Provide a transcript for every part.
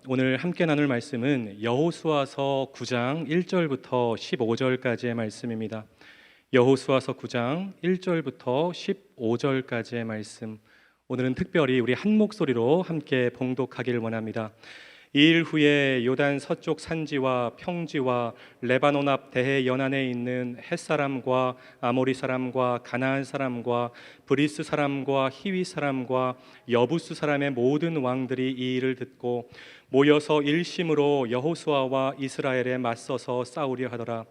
오늘 함께 나눌 말씀은 여호수아서 9장 1절부터 15절까지의 말씀입니다. 여호수아서 9장 1절부터 15절까지의 말씀. 오늘은 특별히 우리 한 목소리로 함께 봉독하길 원합니다. 이 일 후에 요단 서쪽 산지와 평지와 레바논 앞 대해 연안에 있는 헷사람과 아모리 사람과 가나안 사람과 브리스 사람과 히위 사람과 여부스 사람의 모든 왕들이 이 일을 듣고 모여서 일심으로 여호수아와 이스라엘에 맞서서 싸우려 하더라.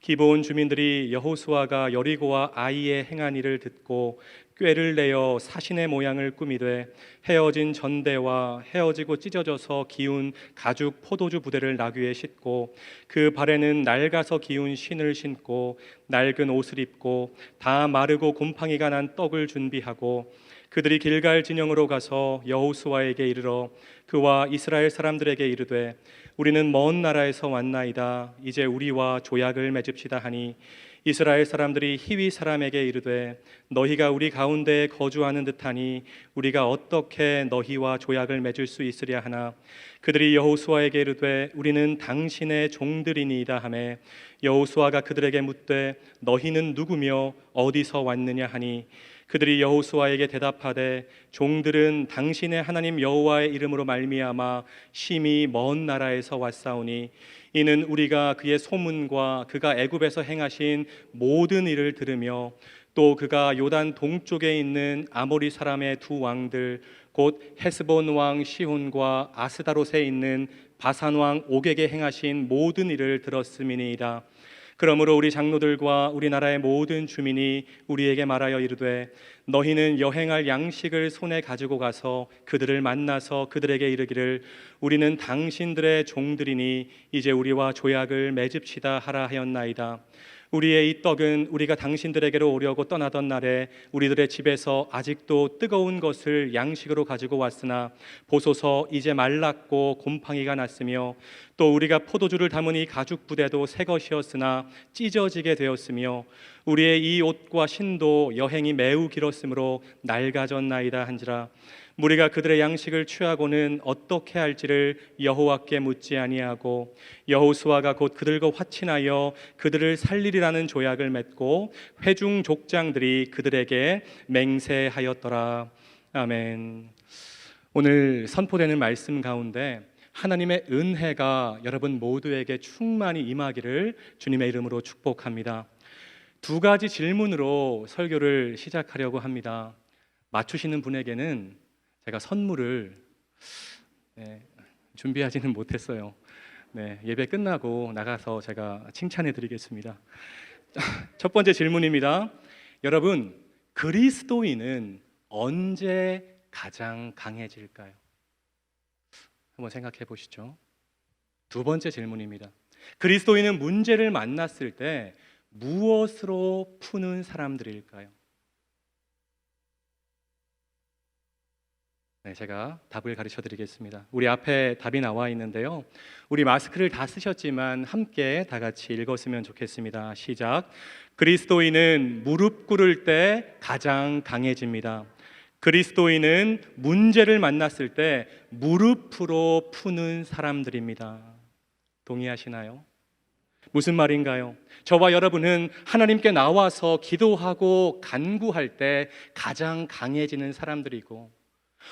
기브온 주민들이 여호수아가 여리고와 아이에 행한 일을 듣고 꾀를 내어 사신의 모양을 꾸미되 헤어진 전대와 헤어지고 찢어져서 기운 가죽 포도주 부대를 나귀에 싣고 그 발에는 낡아서 기운 신을 신고 낡은 옷을 입고 다 마르고 곰팡이가 난 떡을 준비하고 그들이 길갈 진영으로 가서 여호수아에게 이르러 그와 이스라엘 사람들에게 이르되 우리는 먼 나라에서 왔나이다. 이제 우리와 조약을 맺읍시다 하니 이스라엘 사람들이 히위 사람에게 이르되 너희가 우리 가운데에 거주하는 듯하니 우리가 어떻게 너희와 조약을 맺을 수 있으랴 하나 그들이 여호수아에게 이르되 우리는 당신의 종들이니이다 하매 여호수아가 그들에게 묻되 너희는 누구며 어디서 왔느냐 하니 그들이 여호수아에게 대답하되 종들은 당신의 하나님 여호와의 이름으로 말미암아 심히 먼 나라에서 왔사오니 이는 우리가 그의 소문과 그가 애굽에서 행하신 모든 일을 들으며 또 그가 요단 동쪽에 있는 아모리 사람의 두 왕들 곧 헤스본 왕 시혼과 아스다롯에 있는 바산 왕 옥에게 행하신 모든 일을 들었음이니이다. 그러므로 우리 장로들과 우리나라의 모든 주민이 우리에게 말하여 이르되 너희는 여행할 양식을 손에 가지고 가서 그들을 만나서 그들에게 이르기를 우리는 당신들의 종들이니 이제 우리와 조약을 맺읍시다 하라 하였나이다. 우리의 이 떡은 우리가 당신들에게로 오려고 떠나던 날에 우리들의 집에서 아직도 뜨거운 것을 양식으로 가지고 왔으나 보소서 이제 말랐고 곰팡이가 났으며 또 우리가 포도주를 담은 이 가죽 부대도 새 것이었으나 찢어지게 되었으며 우리의 이 옷과 신도 여행이 매우 길었으므로 낡아졌나이다 한지라. 무리가 그들의 양식을 취하고는 어떻게 할지를 여호와께 묻지 아니하고 여호수아가 곧 그들과 화친하여 그들을 살리리라는 조약을 맺고 회중 족장들이 그들에게 맹세하였더라. 아멘. 오늘 선포되는 말씀 가운데 하나님의 은혜가 여러분 모두에게 충만히 임하기를 주님의 이름으로 축복합니다. 두 가지 질문으로 설교를 시작하려고 합니다. 맞추시는 분에게는 제가 선물을 준비하지는 못했어요. 예배 끝나고 나가서 제가 칭찬해 드리겠습니다. 첫 번째 질문입니다. 여러분, 그리스도인은 언제 가장 강해질까요? 한번 생각해 보시죠. 두 번째 질문입니다. 그리스도인은 문제를 만났을 때 무엇으로 푸는 사람들일까요? 제가 답을 가르쳐 드리겠습니다. 우리 앞에 답이 나와 있는데요. 우리 마스크를 다 쓰셨지만 함께 다 같이 읽었으면 좋겠습니다. 시작. 그리스도인은 무릎 꿇을 때 가장 강해집니다. 그리스도인은 문제를 만났을 때 무릎으로 푸는 사람들입니다. 동의하시나요? 무슨 말인가요? 저와 여러분은 하나님께 나와서 기도하고 간구할 때 가장 강해지는 사람들이고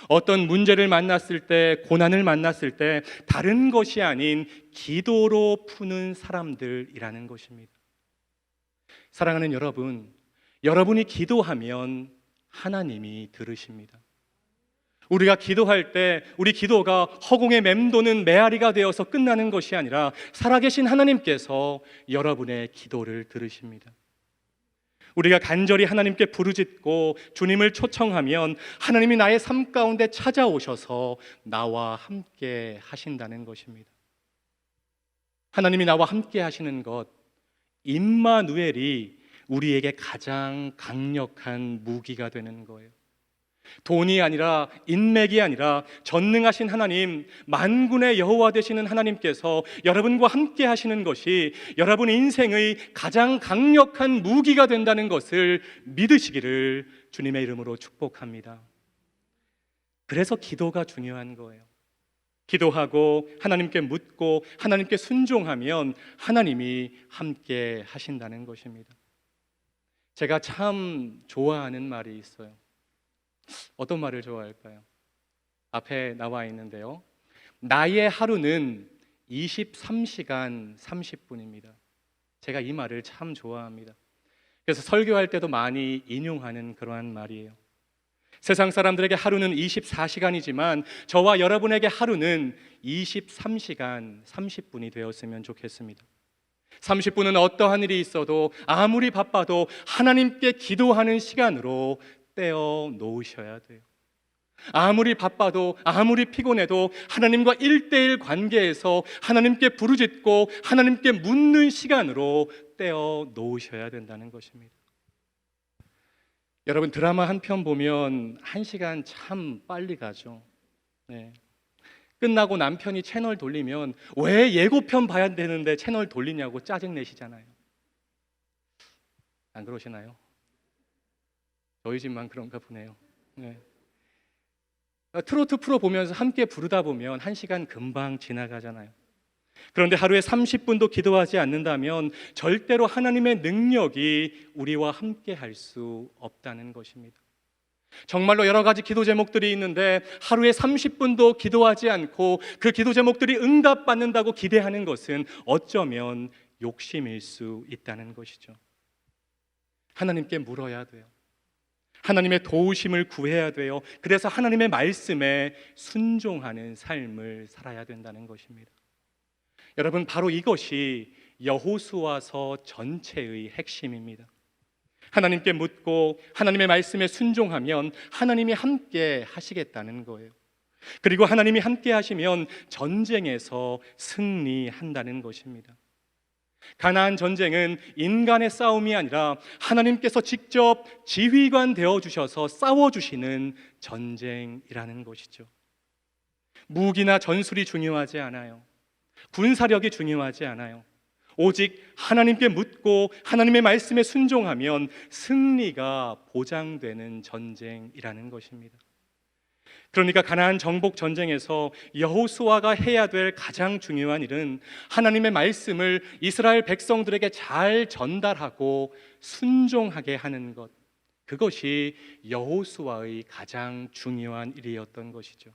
어떤 문제를 만났을 때, 고난을 만났을 때 다른 것이 아닌 기도로 푸는 사람들이라는 것입니다. 사랑하는 여러분, 여러분이 기도하면 하나님이 들으십니다. 우리가 기도할 때 우리 기도가 허공에 맴도는 메아리가 되어서 끝나는 것이 아니라 살아계신 하나님께서 여러분의 기도를 들으십니다. 우리가 간절히 하나님께 부르짖고 주님을 초청하면 하나님이 나의 삶 가운데 찾아오셔서 나와 함께 하신다는 것입니다. 하나님이 나와 함께 하시는 것, 임마누엘이 우리에게 가장 강력한 무기가 되는 거예요. 돈이 아니라 인맥이 아니라 전능하신 하나님, 만군의 여호와 되시는 하나님께서 여러분과 함께 하시는 것이 여러분 인생의 가장 강력한 무기가 된다는 것을 믿으시기를 주님의 이름으로 축복합니다. 그래서 기도가 중요한 거예요. 기도하고 하나님께 묻고 하나님께 순종하면 하나님이 함께 하신다는 것입니다. 제가 참 좋아하는 말이 있어요. 어떤 말을 좋아할까요? 앞에 나와 있는데요. 나의 하루는 23시간 30분입니다. 제가 이 말을 참 좋아합니다. 그래서 설교할 때도 많이 인용하는 그러한 말이에요. 세상 사람들에게 하루는 24시간이지만 저와 여러분에게 하루는 23시간 30분이 되었으면 좋겠습니다. 30분은 어떠한 일이 있어도 아무리 바빠도 하나님께 기도하는 시간으로 떼어 놓으셔야 돼요. 아무리 바빠도 아무리 피곤해도 하나님과 1:1 관계에서 하나님께 부르짖고 하나님께 묻는 시간으로 떼어 놓으셔야 된다는 것입니다. 여러분, 드라마 한 편 보면 1시간 참 빨리 가죠. 네. 끝나고 남편이 채널 돌리면 왜 예고편 봐야 되는데 채널 돌리냐고 짜증내시잖아요. 안 그러시나요? 저희 집만 그런가 보네요. 네. 트로트 프로 보면서 함께 부르다 보면 1시간 금방 지나가잖아요. 그런데 하루에 30분도 기도하지 않는다면 절대로 하나님의 능력이 우리와 함께 할 수 없다는 것입니다. 정말로 여러 가지 기도 제목들이 있는데 하루에 30분도 기도하지 않고 그 기도 제목들이 응답받는다고 기대하는 것은 어쩌면 욕심일 수 있다는 것이죠. 하나님께 물어야 돼요. 하나님의 도우심을 구해야 돼요. 그래서 하나님의 말씀에 순종하는 삶을 살아야 된다는 것입니다. 여러분, 바로 이것이 여호수아서 전체의 핵심입니다. 하나님께 묻고 하나님의 말씀에 순종하면 하나님이 함께 하시겠다는 거예요. 그리고 하나님이 함께 하시면 전쟁에서 승리한다는 것입니다. 가나안 전쟁은 인간의 싸움이 아니라 하나님께서 직접 지휘관 되어 주셔서 싸워 주시는 전쟁이라는 것이죠. 무기나 전술이 중요하지 않아요. 군사력이 중요하지 않아요. 오직 하나님께 묻고 하나님의 말씀에 순종하면 승리가 보장되는 전쟁이라는 것입니다. 그러니까 가나안 정복 전쟁에서 여호수아가 해야 될 가장 중요한 일은 하나님의 말씀을 이스라엘 백성들에게 잘 전달하고 순종하게 하는 것, 그것이 여호수아의 가장 중요한 일이었던 것이죠.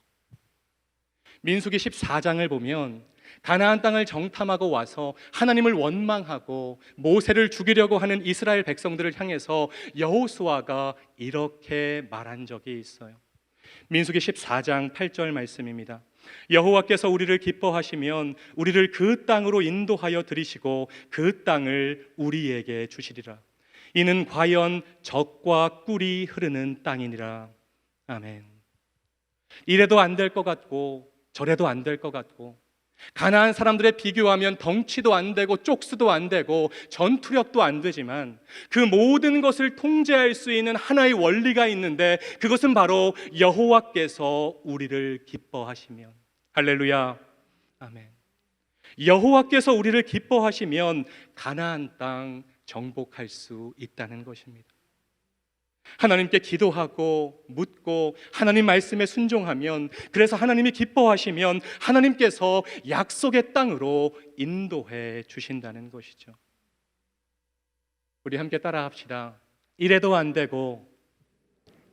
민수기 14장을 보면 가나안 땅을 정탐하고 와서 하나님을 원망하고 모세를 죽이려고 하는 이스라엘 백성들을 향해서 여호수아가 이렇게 말한 적이 있어요. 민수기 14장 8절 말씀입니다. 여호와께서 우리를 기뻐하시면 우리를 그 땅으로 인도하여 들이시고 그 땅을 우리에게 주시리라. 이는 과연 젖과 꿀이 흐르는 땅이니라. 아멘. 이래도 안 될 것 같고 저래도 안 될 것 같고 가나안 사람들에 비교하면 덩치도 안 되고 쪽수도 안 되고 전투력도 안 되지만 그 모든 것을 통제할 수 있는 하나의 원리가 있는데 그것은 바로 여호와께서 우리를 기뻐하시면, 할렐루야, 아멘. 여호와께서 우리를 기뻐하시면 가나안 땅 정복할 수 있다는 것입니다. 하나님께 기도하고 묻고 하나님 말씀에 순종하면, 그래서 하나님이 기뻐하시면 하나님께서 약속의 땅으로 인도해 주신다는 것이죠. 우리 함께 따라 합시다. 이래도 안 되고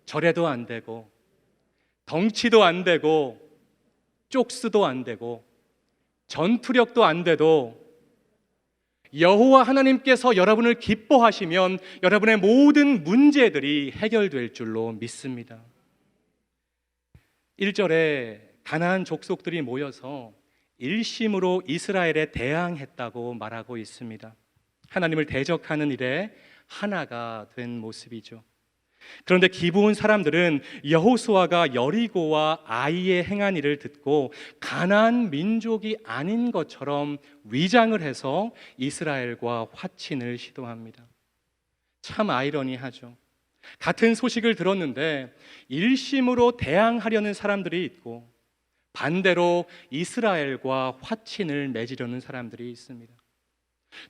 저래도 안 되고 덩치도 안 되고 쪽수도 안 되고 전투력도 안 돼도 여호와 하나님께서 여러분을 기뻐하시면 여러분의 모든 문제들이 해결될 줄로 믿습니다. 1절에 가나안 족속들이 모여서 일심으로 이스라엘에 대항했다고 말하고 있습니다. 하나님을 대적하는 일에 하나가 된 모습이죠. 그런데 기브온 사람들은 여호수아가 여리고와 아이에 행한 일을 듣고 가나안 민족이 아닌 것처럼 위장을 해서 이스라엘과 화친을 시도합니다. 참 아이러니하죠. 같은 소식을 들었는데 일심으로 대항하려는 사람들이 있고 반대로 이스라엘과 화친을 맺으려는 사람들이 있습니다.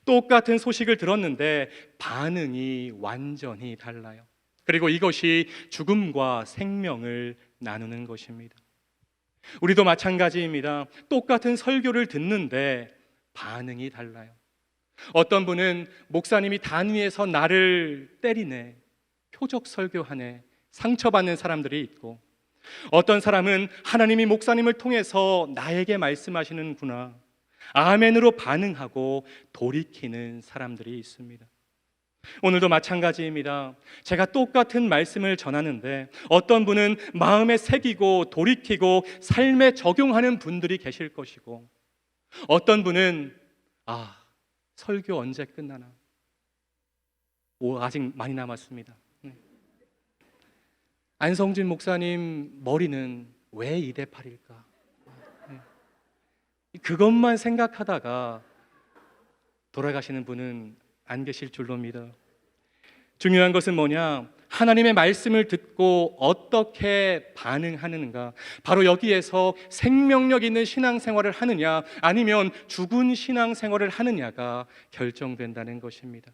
똑같은 소식을 들었는데 반응이 완전히 달라요. 그리고 이것이 죽음과 생명을 나누는 것입니다. 우리도 마찬가지입니다. 똑같은 설교를 듣는데 반응이 달라요. 어떤 분은 목사님이 단위에서 나를 때리네, 표적 설교하네, 상처받는 사람들이 있고, 어떤 사람은 하나님이 목사님을 통해서 나에게 말씀하시는구나, 아멘으로 반응하고 돌이키는 사람들이 있습니다. 오늘도 마찬가지입니다. 제가 똑같은 말씀을 전하는데 어떤 분은 마음에 새기고 돌이키고 삶에 적용하는 분들이 계실 것이고, 어떤 분은 설교 언제 끝나나, 아직 많이 남았습니다. 안성진 목사님 머리는 왜 2대 8일까? 그것만 생각하다가 돌아가시는 분은 안 계실 줄로 믿어요. 중요한 것은 뭐냐? 하나님의 말씀을 듣고 어떻게 반응하는가, 바로 여기에서 생명력 있는 신앙생활을 하느냐 아니면 죽은 신앙생활을 하느냐가 결정된다는 것입니다.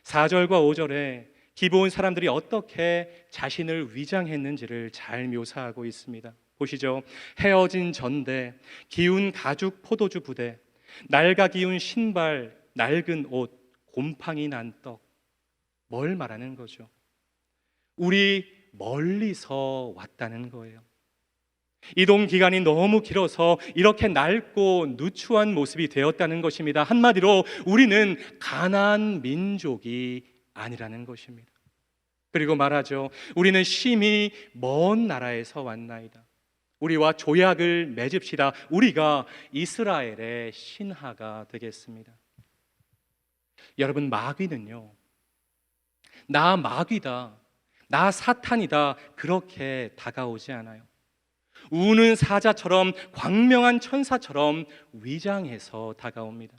4절과 5절에 기브온 사람들이 어떻게 자신을 위장했는지를 잘 묘사하고 있습니다. 보시죠. 헤어진 전대, 기운 가죽 포도주 부대, 낡아 기운 신발, 낡은 옷, 곰팡이 난 떡. 뭘 말하는 거죠? 우리 멀리서 왔다는 거예요. 이동 기간이 너무 길어서 이렇게 낡고 누추한 모습이 되었다는 것입니다. 한마디로 우리는 가나안 민족이 아니라는 것입니다. 그리고 말하죠. 우리는 심히 먼 나라에서 왔나이다. 우리와 조약을 맺읍시다. 우리가 이스라엘의 신하가 되겠습니다. 여러분, 마귀는요, 나 마귀다, 나 사탄이다, 그렇게 다가오지 않아요. 우는 사자처럼, 광명한 천사처럼 위장해서 다가옵니다.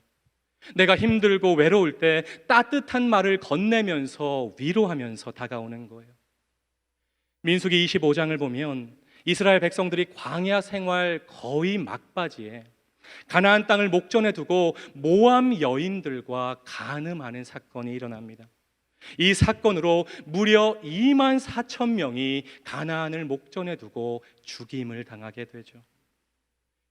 내가 힘들고 외로울 때 따뜻한 말을 건네면서 위로하면서 다가오는 거예요. 민수기 25장을 보면 이스라엘 백성들이 광야 생활 거의 막바지에 가나안 땅을 목전에 두고 모압 여인들과 간음하는 사건이 일어납니다. 이 사건으로 무려 2만 4천 명이 가나안을 목전에 두고 죽임을 당하게 되죠.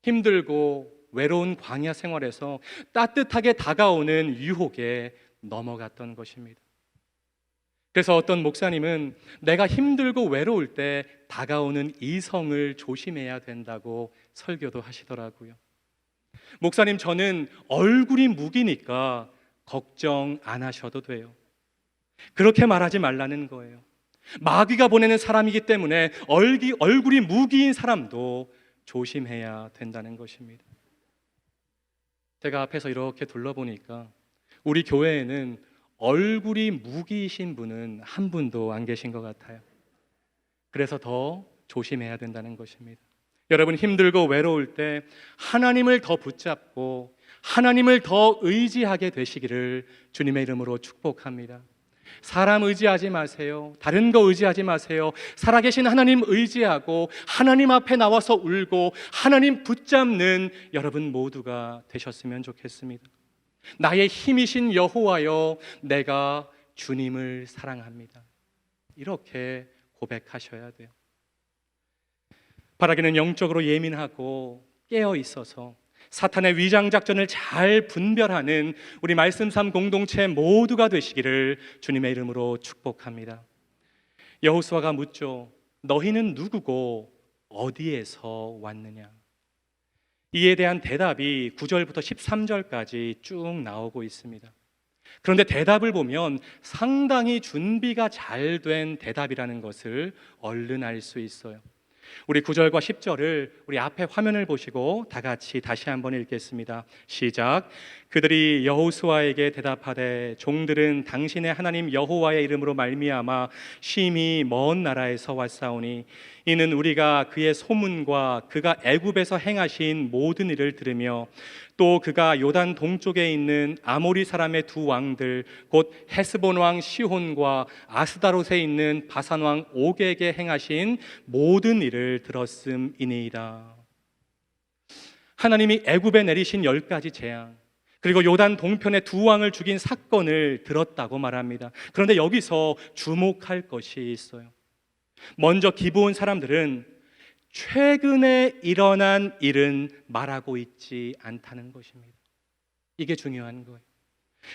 힘들고 외로운 광야 생활에서 따뜻하게 다가오는 유혹에 넘어갔던 것입니다. 그래서 어떤 목사님은 내가 힘들고 외로울 때 다가오는 이성을 조심해야 된다고 설교도 하시더라고요. 목사님, 저는 얼굴이 무기니까 걱정 안 하셔도 돼요. 그렇게 말하지 말라는 거예요. 마귀가 보내는 사람이기 때문에 얼굴이 무기인 사람도 조심해야 된다는 것입니다. 제가 앞에서 이렇게 둘러보니까 우리 교회에는 얼굴이 무기이신 분은 한 분도 안 계신 것 같아요. 그래서 더 조심해야 된다는 것입니다. 여러분, 힘들고 외로울 때 하나님을 더 붙잡고 하나님을 더 의지하게 되시기를 주님의 이름으로 축복합니다. 사람 의지하지 마세요. 다른 거 의지하지 마세요. 살아계신 하나님 의지하고 하나님 앞에 나와서 울고 하나님 붙잡는 여러분 모두가 되셨으면 좋겠습니다. 나의 힘이신 여호와여, 내가 주님을 사랑합니다. 이렇게 고백하셔야 돼요. 바라기는 영적으로 예민하고 깨어 있어서 사탄의 위장 작전을 잘 분별하는 우리 말씀 삶 공동체 모두가 되시기를 주님의 이름으로 축복합니다. 여호수아가 묻죠. 너희는 누구고 어디에서 왔느냐? 이에 대한 대답이 9절부터 13절까지 쭉 나오고 있습니다. 그런데 대답을 보면 상당히 준비가 잘 된 대답이라는 것을 얼른 알 수 있어요. 우리 9절과 10절을 우리 앞에 화면을 보시고 다 같이 다시 한번 읽겠습니다. 시작. 그들이 여호수아에게 대답하되 종들은 당신의 하나님 여호와의 이름으로 말미암아 심히 먼 나라에서 왔사오니 이는 우리가 그의 소문과 그가 애굽에서 행하신 모든 일을 들으며 또 그가 요단 동쪽에 있는 아모리 사람의 두 왕들 곧 헤스본 왕 시혼과 아스다롯에 있는 바산 왕 옥에게 행하신 모든 일을 들었음이니이다. 하나님이 애굽에 내리신 10가지 재앙, 그리고 요단 동편의 두 왕을 죽인 사건을 들었다고 말합니다. 그런데 여기서 주목할 것이 있어요. 먼저 기브온 사람들은 최근에 일어난 일은 말하고 있지 않다는 것입니다. 이게 중요한 거예요.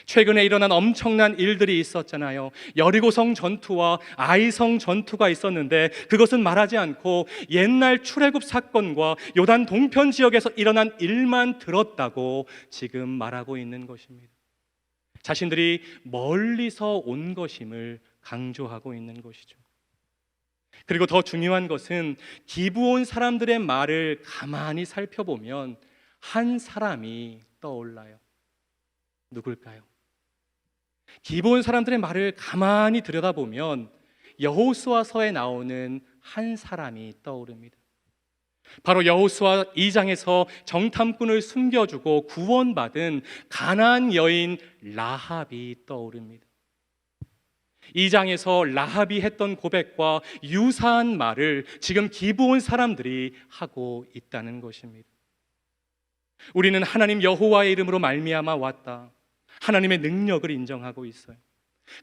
최근에 일어난 엄청난 일들이 있었잖아요. 여리고성 전투와 아이성 전투가 있었는데 그것은 말하지 않고 옛날 출애굽 사건과 요단 동편 지역에서 일어난 일만 들었다고 지금 말하고 있는 것입니다. 자신들이 멀리서 온 것임을 강조하고 있는 것이죠. 그리고 더 중요한 것은 기브온 사람들의 말을 가만히 살펴보면 한 사람이 떠올라요. 누굴까요? 기브온 사람들의 말을 가만히 들여다보면 여호수아서에 나오는 한 사람이 떠오릅니다. 바로 여호수아 2장에서 정탐꾼을 숨겨주고 구원받은 가나안 여인 라합이 떠오릅니다. 2장에서 라합이 했던 고백과 유사한 말을 지금 기브온 사람들이 하고 있다는 것입니다. 우리는 하나님 여호와의 이름으로 말미암아 왔다. 하나님의 능력을 인정하고 있어요.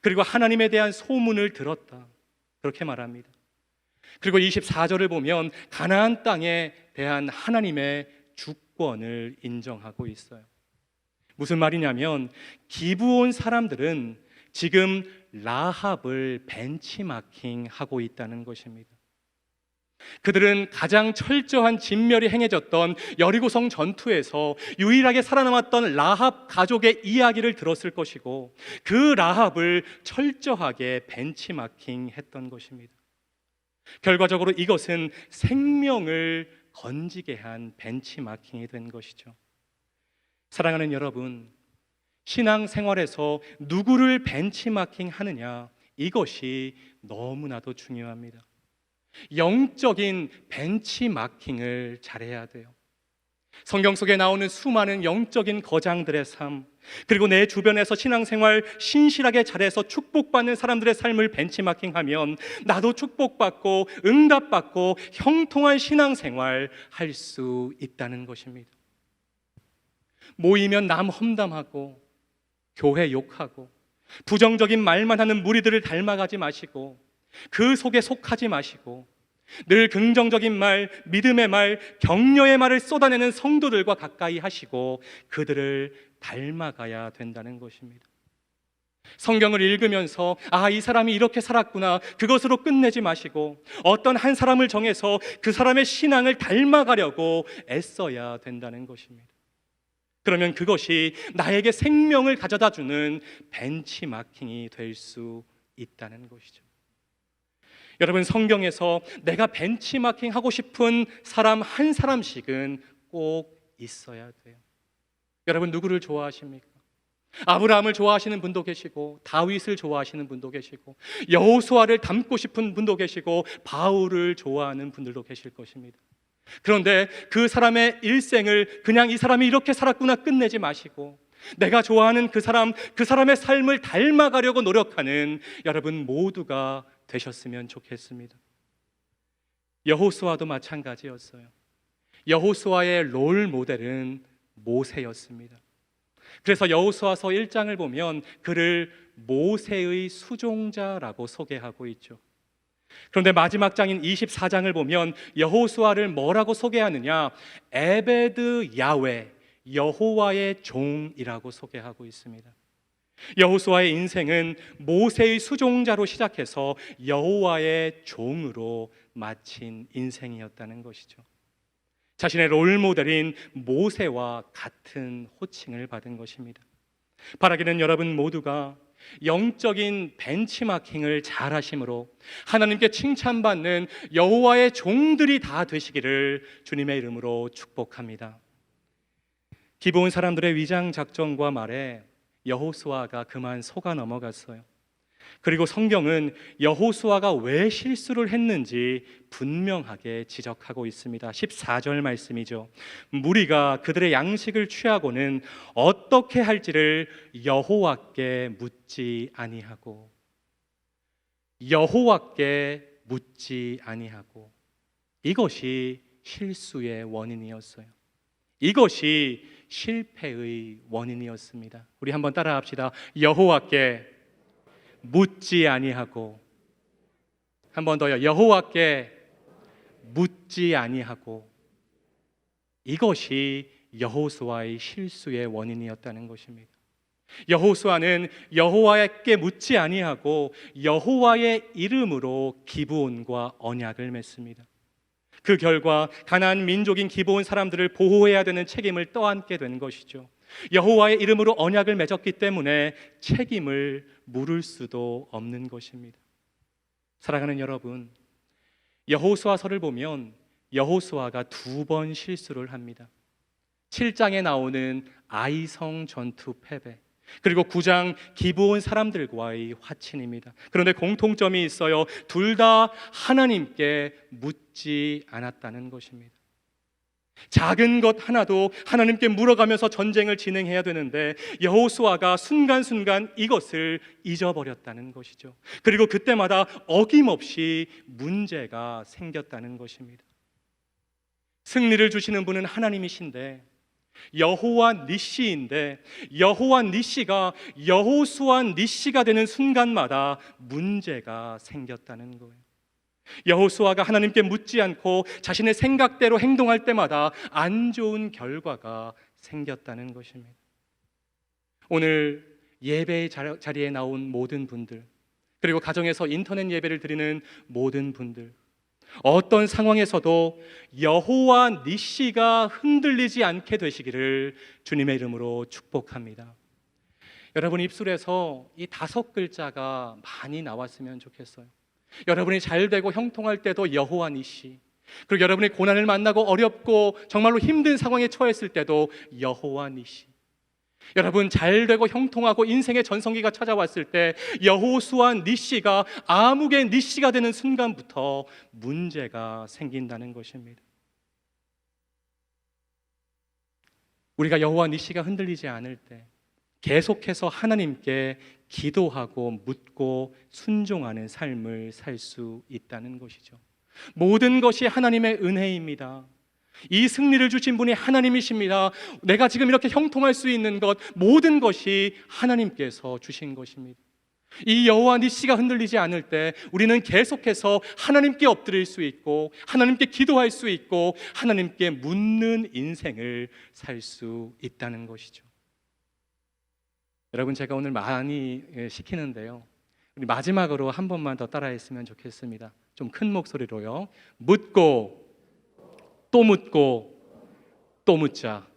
그리고 하나님에 대한 소문을 들었다. 그렇게 말합니다. 그리고 24절을 보면 가나안 땅에 대한 하나님의 주권을 인정하고 있어요. 무슨 말이냐면 기브온 사람들은 지금 라합을 벤치마킹하고 있다는 것입니다. 그들은 가장 철저한 진멸이 행해졌던 여리고성 전투에서 유일하게 살아남았던 라합 가족의 이야기를 들었을 것이고 그 라합을 철저하게 벤치마킹했던 것입니다. 결과적으로 이것은 생명을 건지게 한 벤치마킹이 된 것이죠. 사랑하는 여러분, 신앙생활에서 누구를 벤치마킹 하느냐, 이것이 너무나도 중요합니다. 영적인 벤치마킹을 잘해야 돼요. 성경 속에 나오는 수많은 영적인 거장들의 삶, 그리고 내 주변에서 신앙생활 신실하게 잘해서 축복받는 사람들의 삶을 벤치마킹하면 나도 축복받고 응답받고 형통한 신앙생활 할 수 있다는 것입니다. 모이면 남 험담하고 교회 욕하고 부정적인 말만 하는 무리들을 닮아가지 마시고 그 속에 속하지 마시고 늘 긍정적인 말, 믿음의 말, 격려의 말을 쏟아내는 성도들과 가까이 하시고 그들을 닮아가야 된다는 것입니다. 성경을 읽으면서 이 사람이 이렇게 살았구나, 그것으로 끝내지 마시고 어떤 한 사람을 정해서 그 사람의 신앙을 닮아가려고 애써야 된다는 것입니다. 그러면 그것이 나에게 생명을 가져다 주는 벤치마킹이 될 수 있다는 것이죠. 여러분, 성경에서 내가 벤치마킹 하고 싶은 사람 한 사람씩은 꼭 있어야 돼요. 여러분, 누구를 좋아하십니까? 아브라함을 좋아하시는 분도 계시고 다윗을 좋아하시는 분도 계시고 여호수아를 닮고 싶은 분도 계시고 바울을 좋아하는 분들도 계실 것입니다. 그런데 그 사람의 일생을 그냥 이 사람이 이렇게 살았구나 끝내지 마시고 내가 좋아하는 그 사람의 삶을 닮아가려고 노력하는 여러분 모두가 되셨으면 좋겠습니다. 여호수아도 마찬가지였어요. 여호수아의 롤 모델은 모세였습니다. 그래서 여호수아서 1장을 보면 그를 모세의 수종자라고 소개하고 있죠. 그런데 마지막 장인 24장을 보면 여호수아를 뭐라고 소개하느냐? 에베드 야훼, 여호와의 종이라고 소개하고 있습니다. 여호수아의 인생은 모세의 수종자로 시작해서 여호와의 종으로 마친 인생이었다는 것이죠. 자신의 롤모델인 모세와 같은 호칭을 받은 것입니다. 바라기는 여러분 모두가 영적인 벤치마킹을 잘 하심으로 하나님께 칭찬받는 여호와의 종들이 다 되시기를 주님의 이름으로 축복합니다. 기브온 사람들의 위장 작전과 말에 여호수아가 그만 속아 넘어갔어요. 그리고 성경은 여호수아가 왜 실수를 했는지 분명하게 지적하고 있습니다. 14절 말씀이죠. 무리가 그들의 양식을 취하고는 어떻게 할지를 여호와께 묻지 아니하고, 여호와께 묻지 아니하고, 이것이 실수의 원인이었어요. 이것이 실패의 원인이었습니다. 우리 한번 따라합시다. 여호와께 묻지 아니하고. 한 번 더요. 여호와께 묻지 아니하고, 이것이 여호수아의 실수의 원인이었다는 것입니다. 여호수아는 여호와께 묻지 아니하고 여호와의 이름으로 기브온과 언약을 맺습니다. 그 결과 가나안 민족인 기브온 사람들을 보호해야 되는 책임을 떠안게 된 것이죠. 여호와의 이름으로 언약을 맺었기 때문에 책임을 물을 수도 없는 것입니다. 사랑하는 여러분, 여호수아서를 보면 여호수아가 2번 실수를 합니다. 7장에 나오는 아이성 전투 패배, 그리고 9장 기브온 사람들과의 화친입니다. 그런데 공통점이 있어요. 둘 다 하나님께 묻지 않았다는 것입니다. 작은 것 하나도 하나님께 물어가면서 전쟁을 진행해야 되는데 여호수아가 순간순간 이것을 잊어버렸다는 것이죠. 그리고 그때마다 어김없이 문제가 생겼다는 것입니다. 승리를 주시는 분은 하나님이신데, 여호와 니시인데, 여호와 니시가 여호수아 니시가 되는 순간마다 문제가 생겼다는 거예요. 여호수아가 하나님께 묻지 않고 자신의 생각대로 행동할 때마다 안 좋은 결과가 생겼다는 것입니다. 오늘 예배의 자리에 나온 모든 분들, 그리고 가정에서 인터넷 예배를 드리는 모든 분들, 어떤 상황에서도 여호와 니시가 흔들리지 않게 되시기를 주님의 이름으로 축복합니다. 여러분 입술에서 이 5글자가 많이 나왔으면 좋겠어요. 여러분이 잘 되고 형통할 때도 여호와 니시, 그리고 여러분이 고난을 만나고 어렵고 정말로 힘든 상황에 처했을 때도 여호와 니시, 여러분 잘 되고 형통하고 인생의 전성기가 찾아왔을 때 여호수아 니시가 아무개 니시가 되는 순간부터 문제가 생긴다는 것입니다. 우리가 여호와 니시가 흔들리지 않을 때 계속해서 하나님께 기도하고 묻고 순종하는 삶을 살 수 있다는 것이죠. 모든 것이 하나님의 은혜입니다. 이 승리를 주신 분이 하나님이십니다. 내가 지금 이렇게 형통할 수 있는 것, 모든 것이 하나님께서 주신 것입니다. 이 여호와 니시가 흔들리지 않을 때 우리는 계속해서 하나님께 엎드릴 수 있고 하나님께 기도할 수 있고 하나님께 묻는 인생을 살 수 있다는 것이죠. 여러분, 제가 오늘 많이 시키는데요, 우리 마지막으로 한 번만 더 따라했으면 좋겠습니다. 좀 큰 목소리로요. 묻고 또 묻고 또 묻자.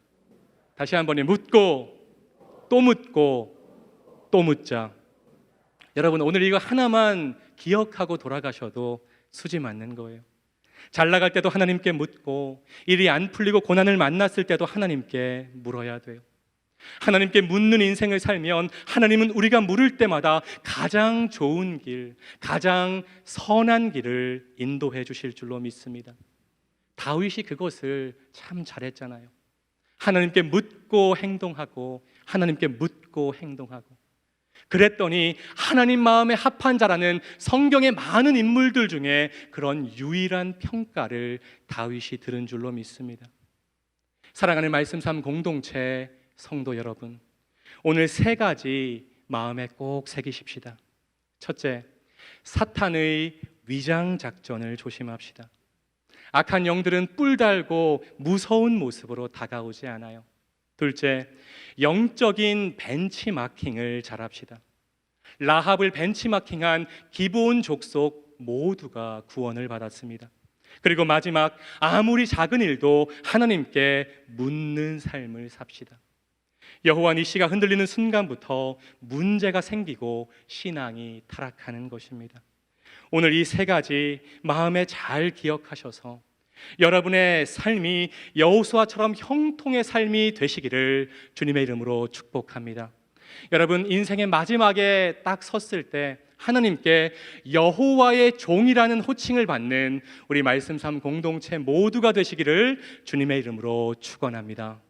다시 한 번에 묻고 또 묻고 또 묻자. 여러분, 오늘 이거 하나만 기억하고 돌아가셔도 수지 맞는 거예요. 잘 나갈 때도 하나님께 묻고, 일이 안 풀리고 고난을 만났을 때도 하나님께 물어야 돼요. 하나님께 묻는 인생을 살면 하나님은 우리가 물을 때마다 가장 좋은 길, 가장 선한 길을 인도해 주실 줄로 믿습니다. 다윗이 그것을 참 잘했잖아요. 하나님께 묻고 행동하고 하나님께 묻고 행동하고, 그랬더니 하나님 마음에 합한 자라는 성경의 많은 인물들 중에 그런 유일한 평가를 다윗이 들은 줄로 믿습니다. 사랑하는 말씀 삶 공동체 성도 여러분, 오늘 3가지 마음에 꼭 새기십시다. 첫째, 사탄의 위장 작전을 조심합시다. 악한 영들은 뿔 달고 무서운 모습으로 다가오지 않아요. 둘째, 영적인 벤치마킹을 잘합시다. 라합을 벤치마킹한 기브온 족속 모두가 구원을 받았습니다. 그리고 마지막, 아무리 작은 일도 하나님께 묻는 삶을 삽시다. 여호와 니시가 흔들리는 순간부터 문제가 생기고 신앙이 타락하는 것입니다. 오늘 이 3가지 마음에 잘 기억하셔서 여러분의 삶이 여호수아처럼 형통의 삶이 되시기를 주님의 이름으로 축복합니다. 여러분, 인생의 마지막에 딱 섰을 때 하나님께 여호와의 종이라는 호칭을 받는 우리 말씀 삶 공동체 모두가 되시기를 주님의 이름으로 축원합니다.